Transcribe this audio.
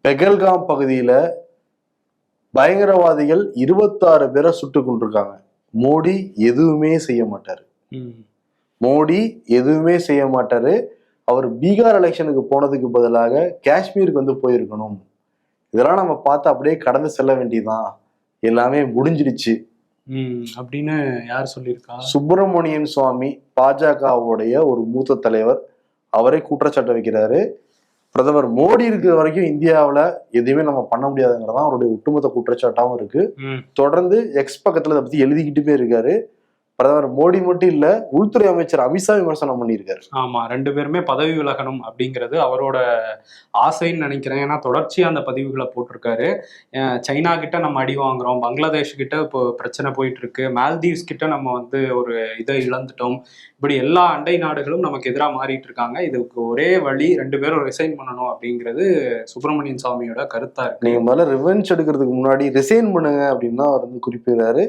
பெகல்காம் பகுதியில பயங்கரவாதிகள் 26 பேரை சுட்டு கொண்டிருக்காங்க. மோடி எதுவுமே செய்ய மாட்டாரு. மோடி எதுவுமே செய்ய மாட்டாரு. அவர் பீகார் எலெக்ஷனுக்கு போனதுக்கு பதிலாக காஷ்மீருக்கு வந்து போயிருக்கணும். இதெல்லாம் நம்ம பார்த்து அப்படியே கடந்து செல்ல வேண்டியதுதான். எல்லாமே முடிஞ்சிடுச்சு அப்படின்னு யார் சொல்லியிருக்கா? சுப்பிரமணியன் சுவாமி, பாஜகவுடைய ஒரு மூத்த தலைவர், அவரே குற்றச்சாட்டு வைக்கிறாரு. பிரதமர் மோடி இருக்கிற வரைக்கும் இந்தியாவில எதுவுமே நம்ம பண்ண முடியாதுங்கிறதான் அவருடைய ஒட்டுமொத்த குற்றச்சாட்டாவும் இருக்கு. தொடர்ந்து எக்ஸ் பக்கத்துல இதை பத்தி எழுதிக்கிட்டுமே இருக்காரு. பிரதமர் மோடி மட்டும் இல்ல, உள்துறை அமைச்சர் அமித்ஷா விமர்சனம் பண்ணியிருக்காரு. ஆமா, 2 பேருமே பதவி விலகணும் அப்படிங்கிறது அவரோட ஆசைன்னு நினைக்கிறேன். ஏன்னா தொடர்ச்சியா அந்த பதிவுகளை போட்டிருக்காரு. சைனா கிட்ட நம்ம அடி வாங்குறோம், பங்களாதேஷ் கிட்ட இப்போ பிரச்சனை போயிட்டு இருக்கு, மால்தீவ்ஸ் கிட்ட நம்ம வந்து ஒரு இதை இழந்துட்டோம், இப்படி எல்லா அண்டை நாடுகளும் நமக்கு எதிராக மாறிட்டு இருக்காங்க. இதுக்கு ஒரே வழி 2 பேரும் ரிசைன் பண்ணணும் அப்படிங்கிறது சுப்பிரமணியன் சுவாமியோட கருத்தா இருக்கு. நீங்க முதல்ல ரிவெஞ்ச் எடுக்கிறதுக்கு முன்னாடி ரிசைன் பண்ணுங்க அப்படின்னு அவர் வந்து குறிப்பிடுறாரு.